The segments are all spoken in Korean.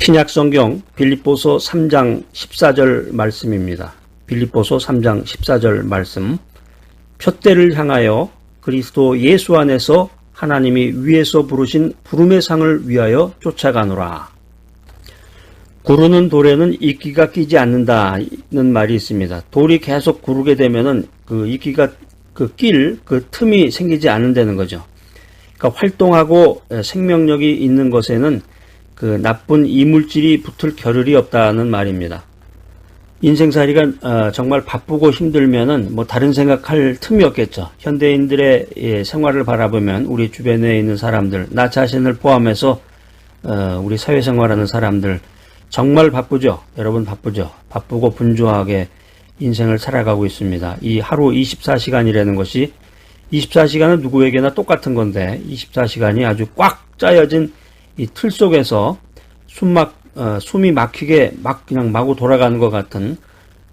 신약성경 빌립보서 3장 14절 말씀입니다. 빌립보서 3장 14절 말씀. 표대를 향하여 그리스도 예수 안에서 하나님이 위에서 부르신 부름의 상을 위하여 쫓아가노라. 구르는 돌에는 이끼가 끼지 않는다는 말이 있습니다. 돌이 계속 구르게 되면은 그 이끼가 그 틈이 생기지 않는다는 거죠. 그러니까 활동하고 생명력이 있는 것에는 그 나쁜 이물질이 붙을 겨를이 없다는 말입니다. 인생살이가 정말 바쁘고 힘들면은 뭐 다른 생각할 틈이 없겠죠. 현대인들의 생활을 바라보면 우리 주변에 있는 사람들, 나 자신을 포함해서 우리 사회생활하는 사람들 정말 바쁘죠. 여러분 바쁘죠. 바쁘고 분주하게 인생을 살아가고 있습니다. 이 하루 24시간이라는 것이 24시간은 누구에게나 똑같은 건데 24시간이 아주 꽉 짜여진 이 틀 속에서 숨이 막히게 그냥 마구 돌아가는 것 같은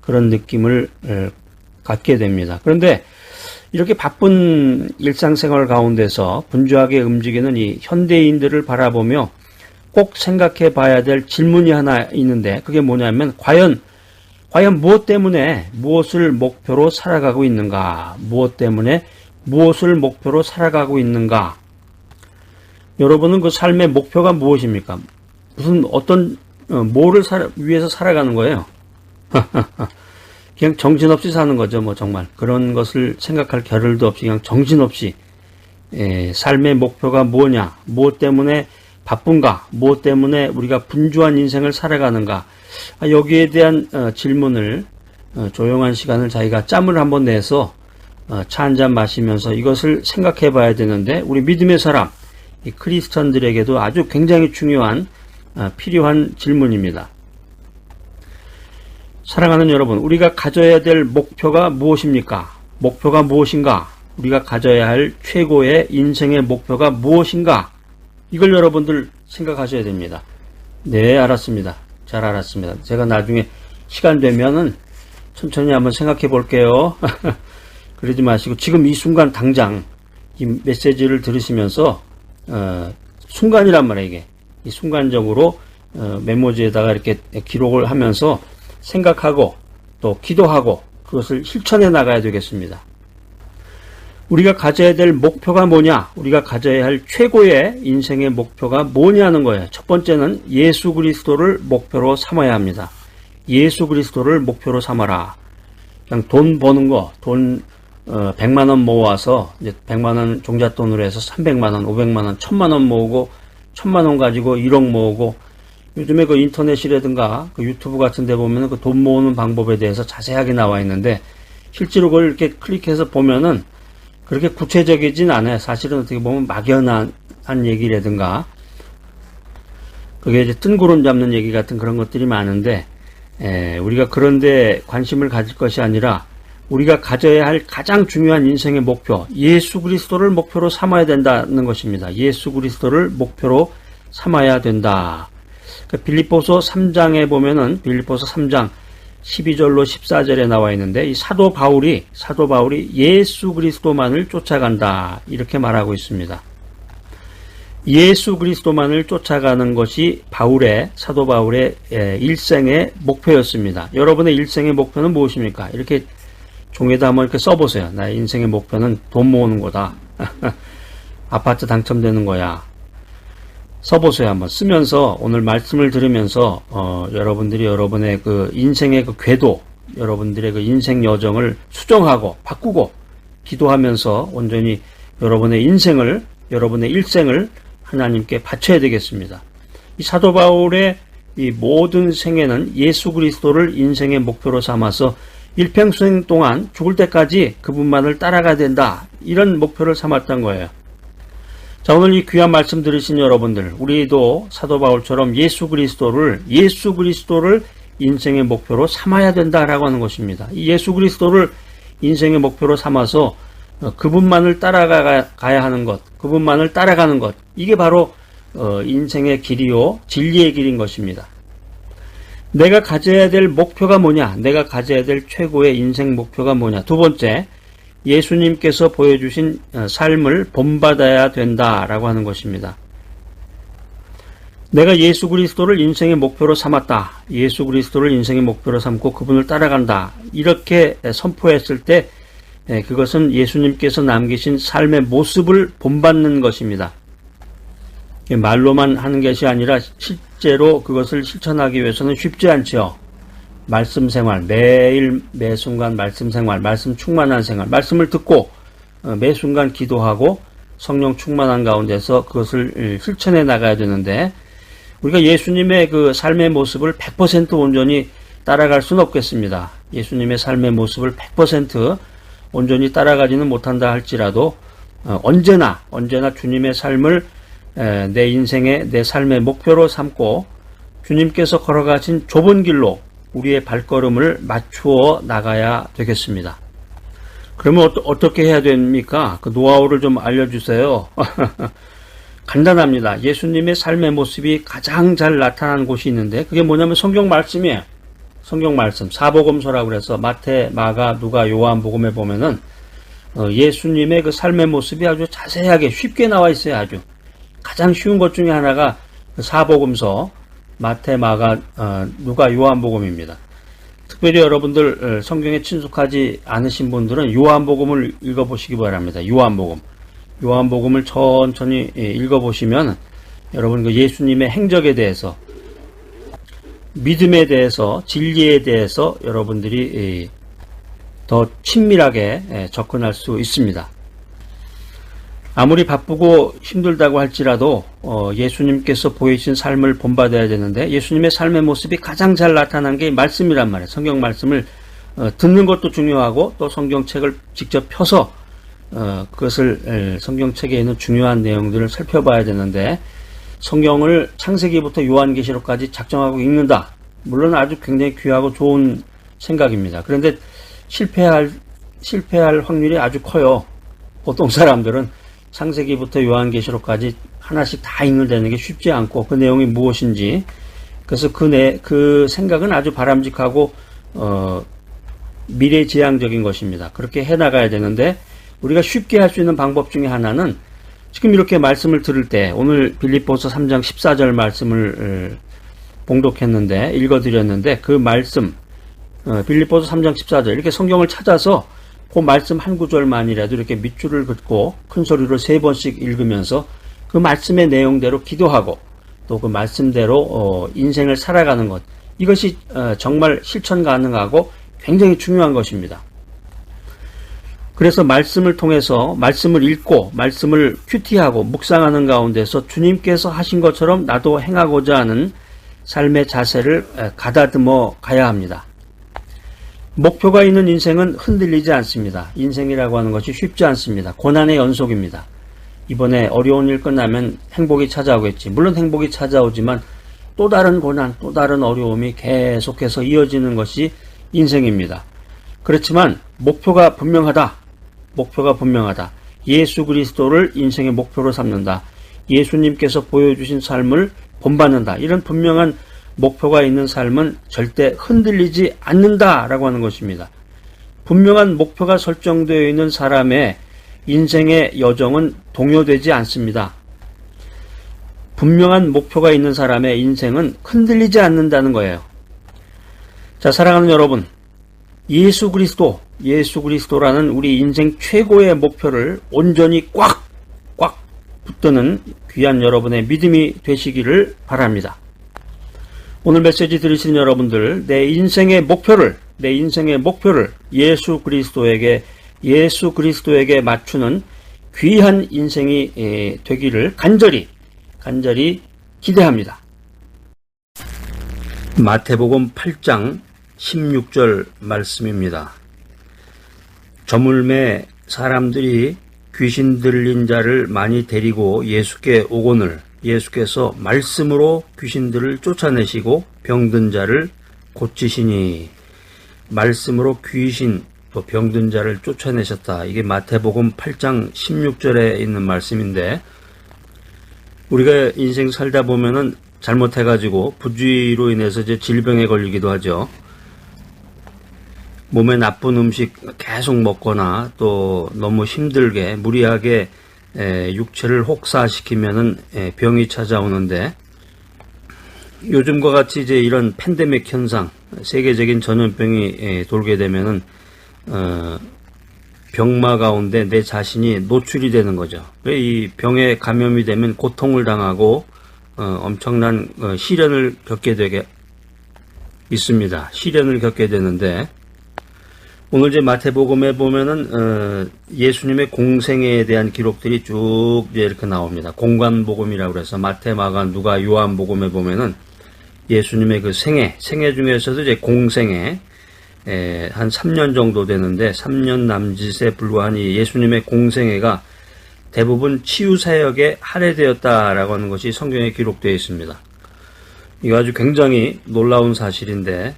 그런 느낌을 갖게 됩니다. 그런데 이렇게 바쁜 일상생활 가운데서 분주하게 움직이는 이 현대인들을 바라보며 꼭 생각해 봐야 될 질문이 하나 있는데 그게 뭐냐면 과연 무엇 때문에 무엇을 목표로 살아가고 있는가? 무엇 때문에 무엇을 목표로 살아가고 있는가? 여러분은 그 삶의 목표가 무엇입니까? 뭐를 위해서 살아가는 거예요? 그냥 정신없이 사는 거죠, 뭐 정말. 그런 것을 생각할 겨를도 없이 그냥 정신없이 삶의 목표가 뭐냐? 무엇 때문에 바쁜가? 무엇 때문에 우리가 분주한 인생을 살아가는가? 여기에 대한 질문을 조용한 시간을 자기가 짬을 한번 내서 차 한 잔 마시면서 이것을 생각해 봐야 되는데 우리 믿음의 사람, 이 크리스천들에게도 아주 굉장히 중요한 필요한 질문입니다. 사랑하는 여러분, 우리가 가져야 될 목표가 무엇입니까? 목표가 무엇인가? 우리가 가져야 할 최고의 인생의 목표가 무엇인가? 이걸 여러분들 생각하셔야 됩니다. 네, 알았습니다. 잘 알았습니다. 제가 나중에 시간 되면은 천천히 한번 생각해 볼게요. 그러지 마시고 지금 이 순간 당장 이 메시지를 들으시면서 순간이란 말이에요. 이게 이 순간적으로 메모지에다가 이렇게 기록을 하면서 생각하고 또 기도하고 그것을 실천해 나가야 되겠습니다. 우리가 가져야 될 목표가 뭐냐? 우리가 가져야 할 최고의 인생의 목표가 뭐냐는 거예요. 첫 번째는 예수 그리스도를 목표로 삼아야 합니다. 예수 그리스도를 목표로 삼아라. 그냥 돈 버는 거, 100만 원 모아서 이제 100만 원 종잣돈으로 해서 300만 원, 500만 원, 1000만 원 모으고 1000만 원 가지고 1억 모으고 요즘에 그 인터넷이라든가 그 유튜브 같은 데 보면은 그 돈 모으는 방법에 대해서 자세하게 나와 있는데 실제로 그걸 이렇게 클릭해서 보면은 그렇게 구체적이진 않아요. 사실은 어떻게 보면 막연한 얘기라든가 그게 이제 뜬구름 잡는 얘기 같은 그런 것들이 많은데 우리가 그런데 관심을 가질 것이 아니라 우리가 가져야 할 가장 중요한 인생의 목표, 예수 그리스도를 목표로 삼아야 된다는 것입니다. 예수 그리스도를 목표로 삼아야 된다. 빌립보서 3장에 보면은 빌립보서 3장 12절로 14절에 나와 있는데 이 사도 바울이 예수 그리스도만을 쫓아간다 이렇게 말하고 있습니다. 예수 그리스도만을 쫓아가는 것이 사도 바울의 일생의 목표였습니다. 여러분의 일생의 목표는 무엇입니까? 이렇게 종이에다 한번 이렇게 써보세요. 나의 인생의 목표는 돈 모으는 거다. 아파트 당첨되는 거야. 써보세요. 한번 쓰면서 오늘 말씀을 들으면서 여러분들이 여러분의 그 인생의 그 궤도, 여러분들의 그 인생 여정을 수정하고 바꾸고 기도하면서 온전히 여러분의 인생을, 여러분의 일생을 하나님께 바쳐야 되겠습니다. 이 사도 바울의 이 모든 생애는 예수 그리스도를 인생의 목표로 삼아서 일평생 동안 죽을 때까지 그분만을 따라가야 된다. 이런 목표를 삼았던 거예요. 자, 오늘 이 귀한 말씀 들으신 여러분들, 우리도 사도 바울처럼 예수 그리스도를 인생의 목표로 삼아야 된다라고 하는 것입니다. 이 예수 그리스도를 인생의 목표로 삼아서 그분만을 따라가야 하는 것, 그분만을 따라가는 것, 이게 바로 인생의 길이요, 진리의 길인 것입니다. 내가 가져야 될 목표가 뭐냐? 내가 가져야 될 최고의 인생 목표가 뭐냐? 두 번째, 예수님께서 보여주신 삶을 본받아야 된다라고 하는 것입니다. 내가 예수 그리스도를 인생의 목표로 삼았다. 예수 그리스도를 인생의 목표로 삼고 그분을 따라간다. 이렇게 선포했을 때 그것은 예수님께서 남기신 삶의 모습을 본받는 것입니다. 말로만 하는 것이 아니라 실제로 그것을 실천하기 위해서는 쉽지 않죠. 말씀 생활, 매일 매순간 말씀 생활, 말씀 충만한 생활, 말씀을 듣고 매순간 기도하고 성령 충만한 가운데서 그것을 실천해 나가야 되는데, 우리가 예수님의 그 삶의 모습을 100% 온전히 따라갈 수는 없겠습니다. 예수님의 삶의 모습을 100% 온전히 따라가지는 못한다 할지라도 언제나 주님의 삶을 내 인생의, 내 삶의 목표로 삼고 주님께서 걸어가신 좁은 길로 우리의 발걸음을 맞추어 나가야 되겠습니다. 그러면 어떻게 해야 됩니까? 그 노하우를 좀 알려주세요. 간단합니다. 예수님의 삶의 모습이 가장 잘 나타난 곳이 있는데 그게 뭐냐면 성경 말씀이에요. 성경 말씀. 사복음서라고 그래서 마태, 마가, 누가, 요한복음에 보면은 예수님의 그 삶의 모습이 아주 자세하게 쉽게 나와 있어요. 아주 가장 쉬운 것 중에 하나가 사복음서, 마태, 마가, 누가, 요한복음입니다. 특별히 여러분들 성경에 친숙하지 않으신 분들은 요한복음을 읽어보시기 바랍니다. 요한복음을 천천히 읽어보시면 여러분 그 예수님의 행적에 대해서, 믿음에 대해서, 진리에 대해서 여러분들이 더 친밀하게 접근할 수 있습니다. 아무리 바쁘고 힘들다고 할지라도 예수님께서 보이신 삶을 본받아야 되는데 예수님의 삶의 모습이 가장 잘 나타난 게 말씀이란 말이에요. 성경 말씀을 듣는 것도 중요하고 또 성경책을 직접 펴서 그것을 성경책에 있는 중요한 내용들을 살펴봐야 되는데, 성경을 창세기부터 요한계시록까지 작정하고 읽는다. 물론 아주 굉장히 귀하고 좋은 생각입니다. 그런데 실패할 확률이 아주 커요. 보통 사람들은 창세기부터 요한계시록까지 하나씩 다 읽는다는 게 쉽지 않고 그 내용이 무엇인지, 그래서 그 생각은 아주 바람직하고 미래지향적인 것입니다. 그렇게 해나가야 되는데 우리가 쉽게 할 수 있는 방법 중에 하나는 지금 이렇게 말씀을 들을 때, 오늘 빌립보서 3장 14절 말씀을 봉독했는데 읽어드렸는데 그 말씀, 빌립보서 3장 14절 이렇게 성경을 찾아서 그 말씀 한 구절만이라도 이렇게 밑줄을 긋고 큰 소리로 3번씩 읽으면서 그 말씀의 내용대로 기도하고 또 그 말씀대로 인생을 살아가는 것, 이것이 정말 실천 가능하고 굉장히 중요한 것입니다. 그래서 말씀을 통해서 말씀을 읽고 말씀을 큐티하고 묵상하는 가운데서 주님께서 하신 것처럼 나도 행하고자 하는 삶의 자세를 가다듬어 가야 합니다. 목표가 있는 인생은 흔들리지 않습니다. 인생이라고 하는 것이 쉽지 않습니다. 고난의 연속입니다. 이번에 어려운 일 끝나면 행복이 찾아오겠지. 물론 행복이 찾아오지만 또 다른 고난, 또 다른 어려움이 계속해서 이어지는 것이 인생입니다. 그렇지만 목표가 분명하다. 예수 그리스도를 인생의 목표로 삼는다. 예수님께서 보여주신 삶을 본받는다. 이런 분명한 목표가 있는 삶은 절대 흔들리지 않는다라고 하는 것입니다. 분명한 목표가 설정되어 있는 사람의 인생의 여정은 동요되지 않습니다. 분명한 목표가 있는 사람의 인생은 흔들리지 않는다는 거예요. 자, 사랑하는 여러분, 예수 그리스도라는 우리 인생 최고의 목표를 온전히 꽉 붙드는 귀한 여러분의 믿음이 되시기를 바랍니다. 오늘 메시지 들으시는 여러분들, 내 인생의 목표를 예수 그리스도에게 맞추는 귀한 인생이 되기를 간절히 기대합니다. 마태복음 8장 16절 말씀입니다. 저물매 사람들이 귀신 들린 자를 많이 데리고 예수께 오거늘 예수께서 말씀으로 귀신들을 쫓아내시고 병든 자를 고치시니, 말씀으로 귀신 또 병든 자를 쫓아내셨다. 이게 마태복음 8장 16절에 있는 말씀인데, 우리가 인생 살다 보면은 잘못해가지고 부주의로 인해서 이제 질병에 걸리기도 하죠. 몸에 나쁜 음식 계속 먹거나 또 너무 힘들게 무리하게 육체를 혹사시키면은 병이 찾아오는데, 요즘과 같이 이제 이런 팬데믹 현상, 세계적인 전염병이 돌게 되면은 병마 가운데 내 자신이 노출이 되는 거죠. 이 병에 감염이 되면 고통을 당하고 엄청난 시련을 겪게 되게 있습니다. 시련을 겪게 되는데 오늘 이제 마태복음에 보면은 예수님의 공생애에 대한 기록들이 쭉 이렇게 나옵니다. 공관복음이라고 해서 마태, 마가, 누가, 요한복음에 보면은 예수님의 그 생애 중에서도 이제 공생애 한 3년 정도 되는데 3년 남짓에 불과한 이 예수님의 공생애가 대부분 치유 사역에 할애되었다라고 하는 것이 성경에 기록되어 있습니다. 이거 아주 굉장히 놀라운 사실인데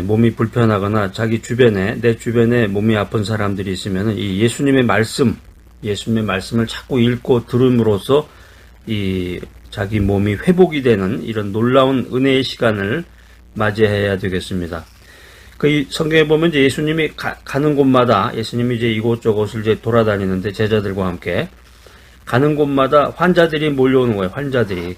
몸이 불편하거나 자기 주변에 내 주변에 몸이 아픈 사람들이 있으면 이 예수님의 말씀을 자꾸 읽고 들음으로써 이 자기 몸이 회복이 되는 이런 놀라운 은혜의 시간을 맞이해야 되겠습니다. 그 성경에 보면 이제 예수님이 가는 곳마다 예수님이 이제 이곳저곳을 이제 돌아다니는데 제자들과 함께 가는 곳마다 환자들이 몰려오는 거예요. 환자들이.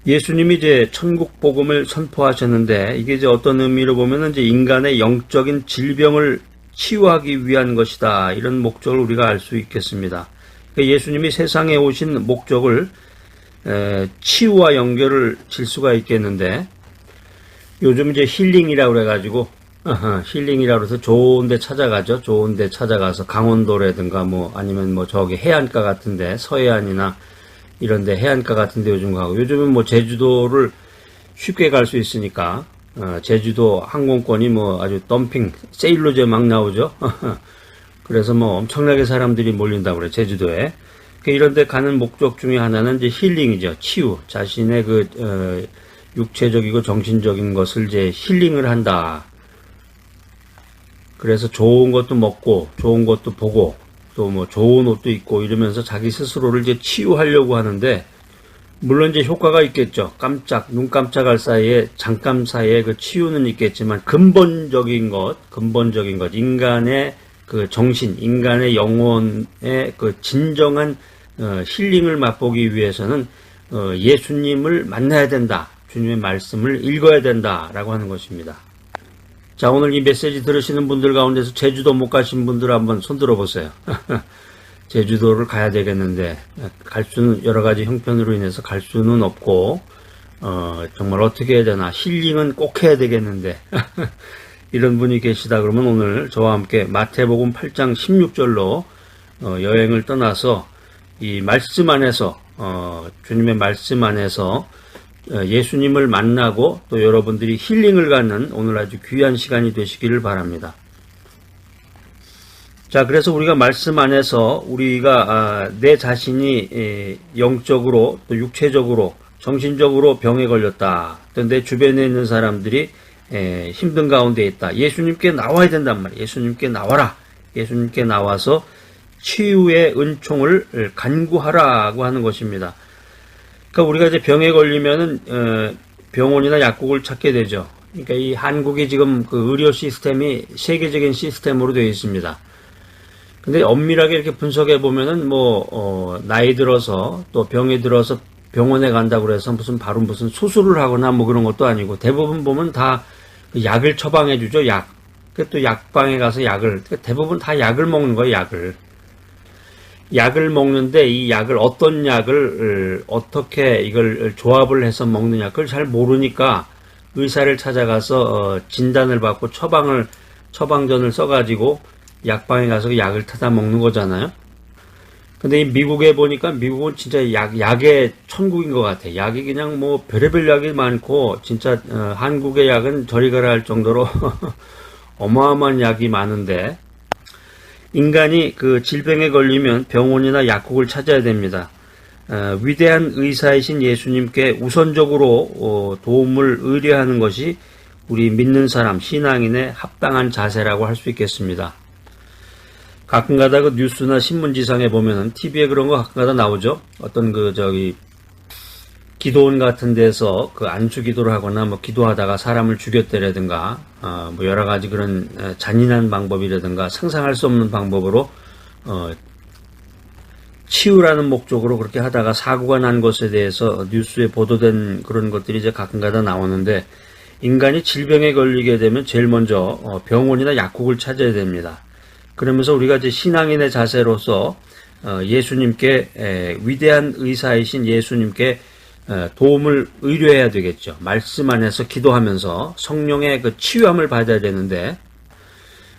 예수님이 이제 천국 복음을 선포하셨는데 이게 이제 어떤 의미로 보면은 이제 인간의 영적인 질병을 치유하기 위한 것이다. 이런 목적을 우리가 알 수 있겠습니다. 그러니까 예수님이 세상에 오신 목적을 치유와 연결을 질 수가 있겠는데 요즘 이제 힐링이라고 그래가지고 힐링이라고 해서 좋은 데 찾아가죠. 좋은 데 찾아가서 강원도라든가 뭐 아니면 뭐 저기 해안가 같은데 서해안이나 이런데 해안가 같은데 요즘 가고 요즘은 뭐 제주도를 쉽게 갈 수 있으니까 제주도 항공권이 뭐 아주 덤핑 세일로 이제 막 나오죠. 그래서 뭐 엄청나게 사람들이 몰린다고 그래 제주도에. 이런데 가는 목적 중에 하나는 이제 힐링이죠. 치유. 자신의 그 육체적이고 정신적인 것을 이제 힐링을 한다. 그래서 좋은 것도 먹고 좋은 것도 보고 또 뭐 좋은 옷도 입고 이러면서 자기 스스로를 이제 치유하려고 하는데 물론 이제 효과가 있겠죠. 눈 깜짝할 사이에 잠깐 사이에 그 치유는 있겠지만 근본적인 것 인간의 그 정신, 인간의 영혼의 그 진정한 힐링을 맛보기 위해서는 예수님을 만나야 된다. 주님의 말씀을 읽어야 된다라고 하는 것입니다. 자, 오늘 이 메시지 들으시는 분들 가운데서 제주도 못 가신 분들 한번 손 들어보세요. 제주도를 가야 되겠는데 갈 수는 여러 가지 형편으로 인해서 갈 수는 없고 정말 어떻게 해야 되나 힐링은 꼭 해야 되겠는데 이런 분이 계시다 그러면 오늘 저와 함께 마태복음 8장 16절로 여행을 떠나서 이 말씀 안에서 주님의 말씀 안에서 예수님을 만나고 또 여러분들이 힐링을 갖는 오늘 아주 귀한 시간이 되시기를 바랍니다. 자, 그래서 우리가 말씀 안에서 우리가 내 자신이 영적으로 또 육체적으로 정신적으로 병에 걸렸다. 또 내 주변에 있는 사람들이 힘든 가운데 있다. 예수님께 나와야 된단 말이에요. 예수님께 나와라. 예수님께 나와서 치유의 은총을 간구하라고 하는 것입니다. 그러니까 우리가 이제 병에 걸리면은 병원이나 약국을 찾게 되죠. 그러니까 이 한국이 지금 그 의료 시스템이 세계적인 시스템으로 되어 있습니다. 근데 엄밀하게 이렇게 분석해 보면은 나이 들어서 또 병에 들어서 병원에 간다고 해서 무슨 수술을 하거나 뭐 그런 것도 아니고 대부분 보면 다 약을 처방해 주죠. 약. 또 약방에 가서 대부분 다 약을 먹는 거예요. 약을 먹는데 이 약을 어떤 약을 어떻게 이걸 조합을 해서 먹느냐 그걸 잘 모르니까 의사를 찾아가서 진단을 받고 처방전을 써가지고 약방에 가서 그 약을 타다 먹는 거잖아요. 근데 이 미국에 보니까 미국은 진짜 약의 천국인 것 같아. 약이 그냥 뭐 별의별 약이 많고 진짜 한국의 약은 저리 가라 할 정도로 어마어마한 약이 많은데 인간이 그 질병에 걸리면 병원이나 약국을 찾아야 됩니다. 위대한 의사이신 예수님께 우선적으로 도움을 의뢰하는 것이 우리 믿는 사람, 신앙인의 합당한 자세라고 할 수 있겠습니다. 가끔가다 그 뉴스나 신문지상에 보면은 TV에 그런 거 가끔가다 나오죠. 어떤 기도원 같은 데서 그 안수 기도를 하거나 뭐 기도하다가 사람을 죽였다라든가 뭐 여러 가지 그런 잔인한 방법이라든가 상상할 수 없는 방법으로 치유라는 목적으로 그렇게 하다가 사고가 난 것에 대해서 뉴스에 보도된 그런 것들이 이제 가끔가다 나오는데, 인간이 질병에 걸리게 되면 제일 먼저 병원이나 약국을 찾아야 됩니다. 그러면서 우리가 이제 신앙인의 자세로서 예수님께, 위대한 의사이신 예수님께 도움을 의뢰해야 되겠죠. 말씀 안에서 기도하면서 성령의 그 치유함을 받아야 되는데,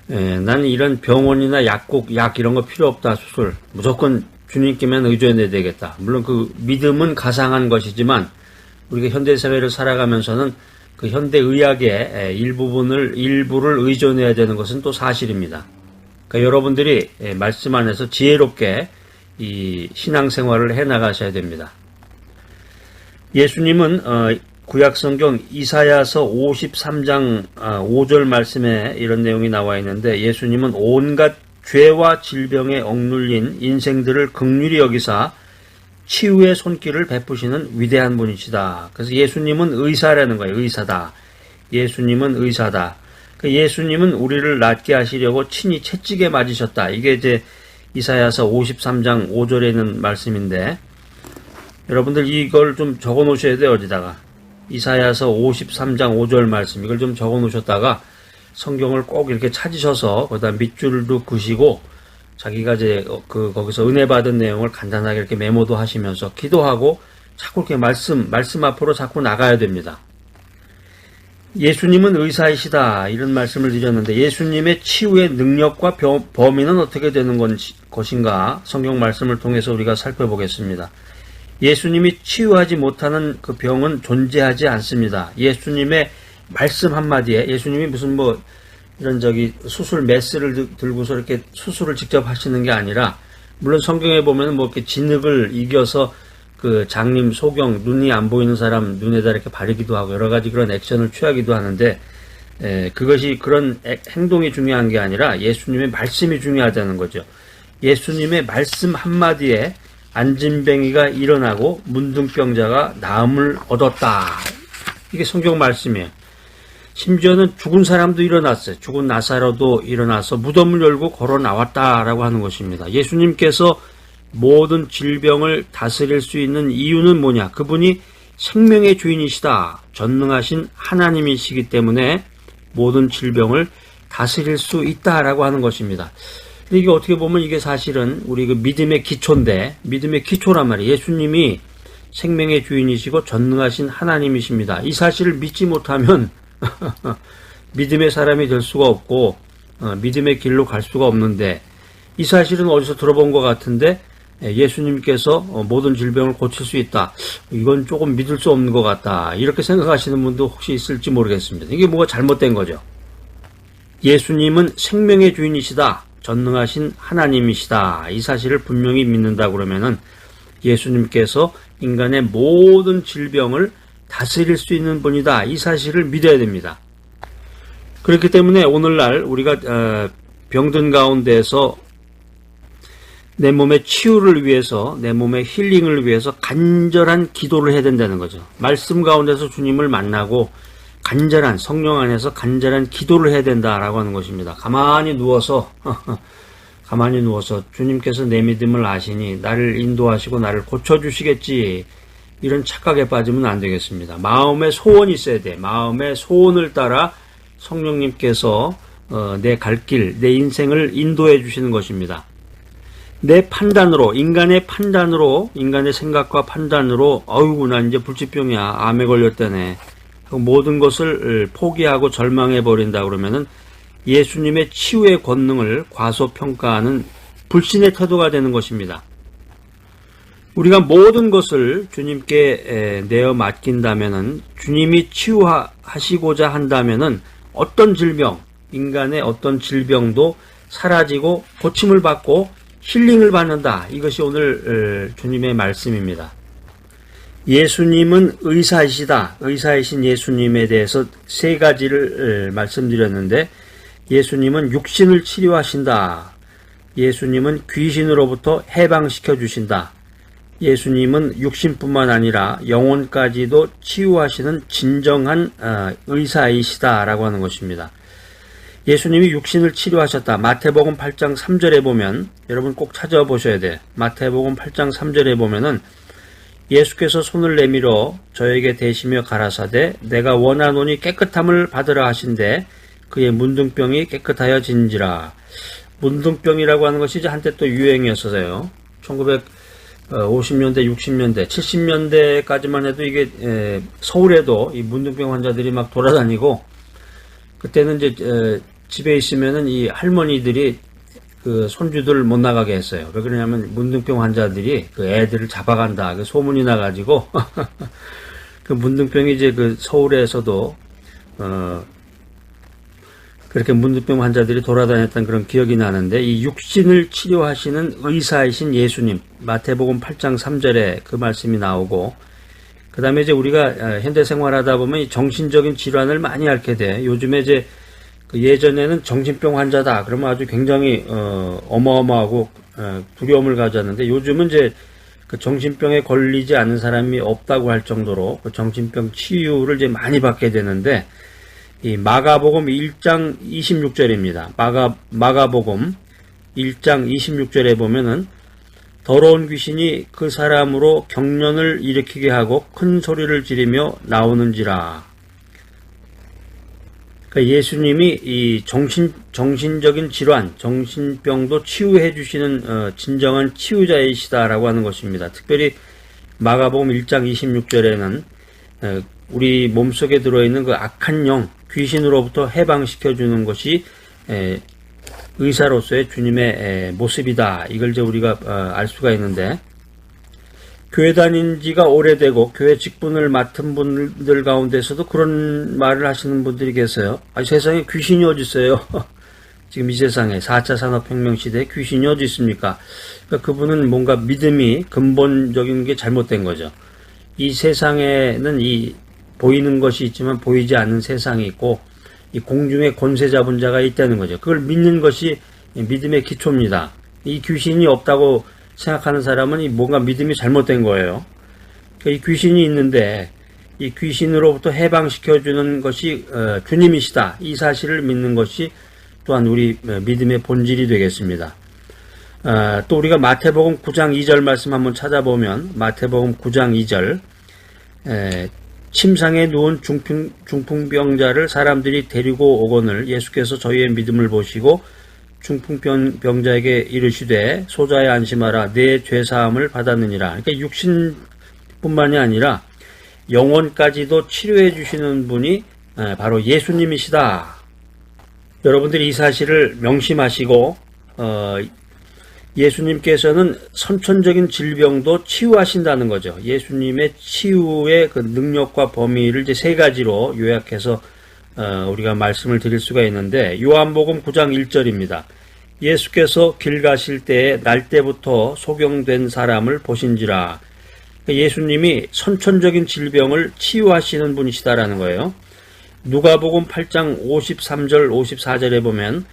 나는 이런 병원이나 약국, 약 이런 거 필요 없다, 수술. 무조건 주님께만 의존해야 되겠다. 물론 그 믿음은 가상한 것이지만, 우리가 현대사회를 살아가면서는 그 현대의학의 일부를 의존해야 되는 것은 또 사실입니다. 그러니까 여러분들이 말씀 안에서 지혜롭게 이 신앙생활을 해 나가셔야 됩니다. 예수님은 구약성경 이사야서 53장 5절 말씀에 이런 내용이 나와 있는데, 예수님은 온갖 죄와 질병에 억눌린 인생들을 긍휼히 여기사 치유의 손길을 베푸시는 위대한 분이시다. 그래서 예수님은 의사라는 거예요. 의사다. 예수님은 의사다. 예수님은 우리를 낫게 하시려고 친히 채찍에 맞으셨다. 이게 이제 이사야서 53장 5절에 있는 말씀인데, 여러분들 이걸 좀 적어 놓으셔야 돼요. 어디다가. 이사야서 53장 5절 말씀, 이걸 좀 적어 놓으셨다가 성경을 꼭 이렇게 찾으셔서 거기다 밑줄도 그시고 자기가 이제 거기서 은혜 받은 내용을 간단하게 이렇게 메모도 하시면서 기도하고 자꾸 이렇게 말씀 앞으로 자꾸 나가야 됩니다. 예수님은 의사이시다, 이런 말씀을 드렸는데, 예수님의 치유의 능력과 범위는 어떻게 되는 것인가 성경 말씀을 통해서 우리가 살펴보겠습니다. 예수님이 치유하지 못하는 그 병은 존재하지 않습니다. 예수님의 말씀 한마디에, 예수님이 무슨 이런 수술 메스를 들고서 이렇게 수술을 직접 하시는 게 아니라, 물론 성경에 보면 이렇게 진흙을 이겨서 그 장님 소경, 눈이 안 보이는 사람 눈에다 이렇게 바르기도 하고 여러 가지 그런 액션을 취하기도 하는데, 그것이 그런 행동이 중요한 게 아니라 예수님의 말씀이 중요하다는 거죠. 예수님의 말씀 한마디에 안진뱅이가 일어나고 문둥병자가 나음을 얻었다. 이게 성경 말씀이에요. 심지어는 죽은 사람도 일어났어요. 죽은 나사로도 일어나서 무덤을 열고 걸어 나왔다라고 하는 것입니다. 예수님께서 모든 질병을 다스릴 수 있는 이유는 뭐냐? 그분이 생명의 주인이시다. 전능하신 하나님이시기 때문에 모든 질병을 다스릴 수 있다라고 하는 것입니다. 근데 이게 어떻게 보면 이게 사실은 우리 그 믿음의 기초인데, 믿음의 기초란 말이에요. 예수님이 생명의 주인이시고 전능하신 하나님이십니다. 이 사실을 믿지 못하면 믿음의 사람이 될 수가 없고 믿음의 길로 갈 수가 없는데, 이 사실은 어디서 들어본 것 같은데 예수님께서 모든 질병을 고칠 수 있다, 이건 조금 믿을 수 없는 것 같다, 이렇게 생각하시는 분도 혹시 있을지 모르겠습니다. 이게 뭐가 잘못된 거죠. 예수님은 생명의 주인이시다, 전능하신 하나님이시다, 이 사실을 분명히 믿는다 그러면은 예수님께서 인간의 모든 질병을 다스릴 수 있는 분이다, 이 사실을 믿어야 됩니다. 그렇기 때문에 오늘날 우리가 병든 가운데서 내 몸의 치유를 위해서, 내 몸의 힐링을 위해서 간절한 기도를 해야 된다는 거죠. 말씀 가운데서 주님을 만나고 간절한, 성령 안에서 간절한 기도를 해야 된다라고 하는 것입니다. 가만히 누워서 주님께서 내 믿음을 아시니 나를 인도하시고 나를 고쳐주시겠지, 이런 착각에 빠지면 안 되겠습니다. 마음의 소원이 있어야 돼. 마음의 소원을 따라 성령님께서 내 갈 길, 내 인생을 인도해 주시는 것입니다. 내 판단으로, 인간의 생각과 판단으로, 어이구 나 이제 불치병이야, 암에 걸렸다네, 모든 것을 포기하고 절망해 버린다 그러면은 예수님의 치유의 권능을 과소평가하는 불신의 태도가 되는 것입니다. 우리가 모든 것을 주님께 내어 맡긴다면은, 주님이 치유하시고자 한다면은 어떤 질병, 인간의 어떤 질병도 사라지고 고침을 받고 힐링을 받는다. 이것이 오늘 주님의 말씀입니다. 예수님은 의사이시다. 의사이신 예수님에 대해서 세 가지를 말씀드렸는데, 예수님은 육신을 치료하신다. 예수님은 귀신으로부터 해방시켜 주신다. 예수님은 육신뿐만 아니라 영혼까지도 치유하시는 진정한 의사이시다라고 하는 것입니다. 예수님이 육신을 치료하셨다. 마태복음 8장 3절에 보면, 여러분 꼭 찾아보셔야 돼. 마태복음 8장 3절에 보면은 예수께서 손을 내밀어 저에게 대시며 가라사대 내가 원하노니 깨끗함을 받으라 하신대 그의 문둥병이 깨끗하여진지라. 문둥병이라고 하는 것이 이제 한때 또 유행이었어요. 1950년대, 60년대, 70년대까지만 해도 이게 서울에도 이 문둥병 환자들이 막 돌아다니고, 그때는 이제 집에 있으면은 이 할머니들이 그 손주들 못 나가게 했어요. 왜 그러냐면 문둥병 환자들이 그 애들을 잡아간다. 그 소문이 나가지고 그 문둥병이 이제 그 서울에서도 그렇게 문둥병 환자들이 돌아다녔던 그런 기억이 나는데, 이 육신을 치료하시는 의사이신 예수님, 마태복음 8장 3절에 그 말씀이 나오고, 그 다음에 이제 우리가 현대 생활하다 보면 이 정신적인 질환을 많이 앓게 돼. 요즘에 이제 그 예전에는 정신병 환자다 그러면 아주 굉장히 어마어마하고 두려움을 가졌는데, 요즘은 이제 그 정신병에 걸리지 않은 사람이 없다고 할 정도로 그 정신병 치유를 이제 많이 받게 되는데, 이 마가복음 1장 26절입니다. 마가복음 1장 26절에 보면은 더러운 귀신이 그 사람으로 경련을 일으키게 하고 큰 소리를 지르며 나오는지라. 그러니까 예수님이 이 정신적인 질환, 정신병도 치유해 주시는 진정한 치유자이시다라고 하는 것입니다. 특별히 마가복음 1장 26절에는 우리 몸속에 들어있는 그 악한 영, 귀신으로부터 해방시켜 주는 것이 의사로서의 주님의 모습이다. 이걸 이제 우리가 알 수가 있는데, 교회 다닌 지가 오래되고 교회 직분을 맡은 분들 가운데서도 그런 말을 하시는 분들이 계세요. 세상에 귀신이 어디 있어요? 지금 이 세상에 4차 산업혁명 시대에 귀신이 어디 있습니까? 그러니까 그분은 뭔가 믿음이 근본적인 게 잘못된 거죠. 이 세상에는 이 보이는 것이 있지만 보이지 않는 세상이 있고, 이 공중에 권세 잡은 자가 있다는 거죠. 그걸 믿는 것이 믿음의 기초입니다. 이 귀신이 없다고 생각하는 사람은 이 뭔가 믿음이 잘못된 거예요. 이 귀신이 있는데 이 귀신으로부터 해방시켜주는 것이 주님이시다. 이 사실을 믿는 것이 또한 우리 믿음의 본질이 되겠습니다. 또 우리가 마태복음 9장 2절 말씀 한번 찾아보면, 마태복음 9장 2절, 침상에 누운 중풍병자를 사람들이 데리고 오거늘 예수께서 저희의 믿음을 보시고 중풍병자에게 이르시되 소자에 안심하라 내 죄사함을 받았느니라. 그러니까 육신뿐만이 아니라 영혼까지도 치료해 주시는 분이 바로 예수님이시다. 여러분들이 이 사실을 명심하시고 예수님께서는 선천적인 질병도 치유하신다는 거죠. 예수님의 치유의 그 능력과 범위를 이제 세 가지로 요약해서 우리가 말씀을 드릴 수가 있는데, 요한복음 9장 1절입니다. 예수께서 길 가실 때에 날 때부터 소경된 사람을 보신지라. 예수님이 선천적인 질병을 치유하시는 분이시다라는 거예요. 누가복음 8장 53절 54절에 보면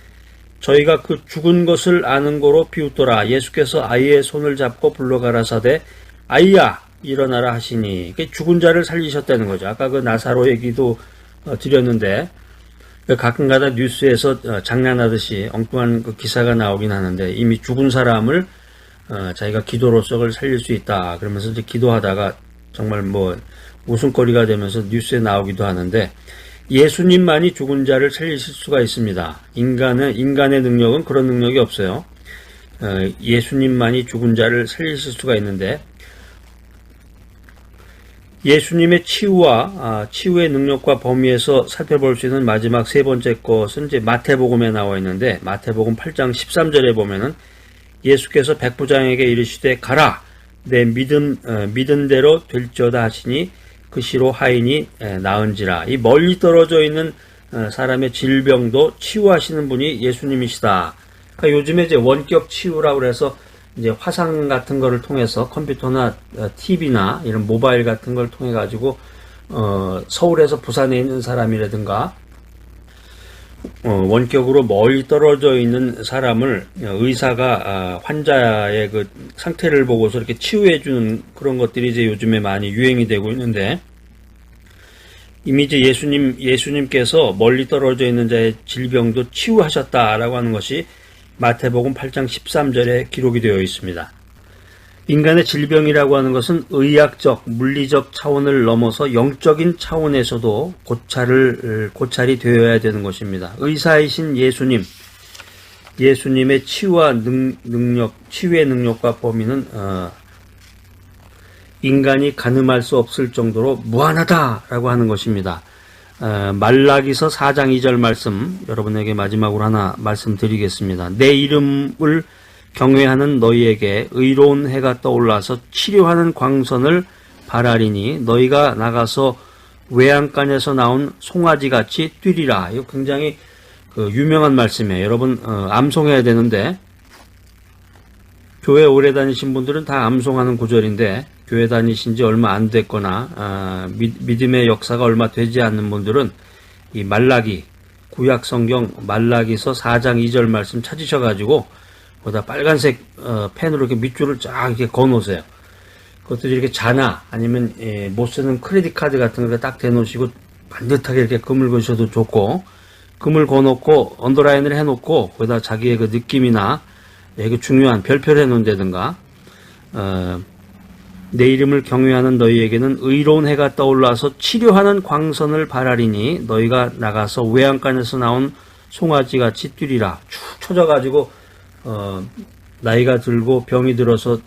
저희가 그 죽은 것을 아는 거로 비웃더라. 예수께서 아이의 손을 잡고 불러가라사대 아이야 일어나라 하시니, 죽은 자를 살리셨다는 거죠. 아까 그 나사로 얘기도 드렸는데, 가끔가다 뉴스에서 장난하듯이 엉뚱한 그 기사가 나오긴 하는데, 이미 죽은 사람을 자기가 기도로서 그걸 살릴 수 있다 그러면서 이제 기도하다가 정말 뭐 웃음거리가 되면서 뉴스에 나오기도 하는데, 예수님만이 죽은 자를 살리실 수가 있습니다. 인간의 능력은 그런 능력이 없어요. 예수님만이 죽은 자를 살리실 수가 있는데, 예수님의 치유의 능력과 범위에서 살펴볼 수 있는 마지막 세 번째 것은 이제 마태복음에 나와 있는데, 마태복음 8장 13절에 보면은 예수께서 백부장에게 이르시되 가라 내 믿은 대로 될지어다 하시니 그 시로 하인이 나은지라. 이 멀리 떨어져 있는 사람의 질병도 치유하시는 분이 예수님이시다. 그러니까 요즘에 이제 원격 치유라고 해서 이제 화상 같은 거를 통해서 컴퓨터나 TV나 이런 모바일 같은 걸 통해 가지고 서울에서 부산에 있는 사람이라든가 원격으로 멀리 떨어져 있는 사람을 의사가 환자의 그 상태를 보고서 이렇게 치유해 주는 그런 것들이 이제 요즘에 많이 유행이 되고 있는데, 이미 이제 예수님께서 멀리 떨어져 있는 자의 질병도 치유하셨다라고 하는 것이 마태복음 8장 13절에 기록이 되어 있습니다. 인간의 질병이라고 하는 것은 의학적, 물리적 차원을 넘어서 영적인 차원에서도 고찰이 되어야 되는 것입니다. 의사이신 예수님의 치유의 능력과 범위는 인간이 가늠할 수 없을 정도로 무한하다라고 하는 것입니다. 말라기서 4장 2절 말씀 여러분에게 마지막으로 하나 말씀드리겠습니다. 내 이름을 경외하는 너희에게 의로운 해가 떠올라서 치료하는 광선을 바라리니 너희가 나가서 외양간에서 나온 송아지같이 뛰리라. 이거 굉장히 유명한 말씀이에요. 여러분 암송해야 되는데 교회 오래 다니신 분들은 다 암송하는 구절인데 교회 다니신 지 얼마 안 됐거나 믿음의 역사가 얼마 되지 않는 분들은 이 말라기 구약 성경 말라기서 4장 2절 말씀 찾으셔가지고 거기다 빨간색 펜으로 이렇게 밑줄을 쫙 이렇게 그어놓으세요. 그것들이 이렇게 자나 아니면 못 쓰는 크레딧 카드 같은 거 딱 대놓으시고 반듯하게 이렇게 금을 그으셔도 좋고 금을 그어놓고 언더라인을 해놓고 거기다 자기의 그 느낌이나 그 중요한 별표를 해놓는다든가 내 이름을 경외하는 너희에게는 의로운 해가 떠올라서 치료하는 광선을 바라리니 너희가 나가서 외양간에서 나온 송아지같이 뛰리라. 축 처져가지고 나이가 들고 병이 들어서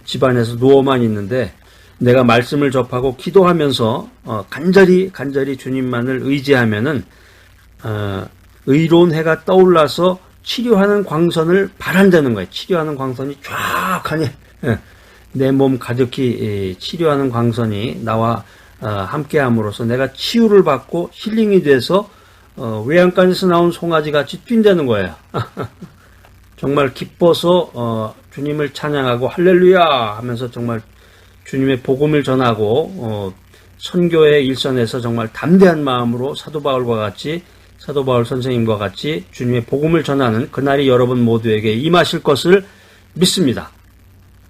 집안에서 누워만 있는데 내가 말씀을 접하고 기도하면서 간절히 주님만을 의지하면은 의로운 해가 떠올라서 치료하는 광선을 바란다는 거예요. 치료하는 광선이 쫙 하니 내 몸 가득히 치료하는 광선이 나와 함께함으로써 내가 치유를 받고 힐링이 돼서 외양간에서 나온 송아지같이 뛴다는 거예요. 정말 기뻐서 주님을 찬양하고 할렐루야 하면서 정말 주님의 복음을 전하고 선교의 일선에서 정말 담대한 마음으로 사도 바울 선생님과 같이 주님의 복음을 전하는 그날이 여러분 모두에게 임하실 것을 믿습니다.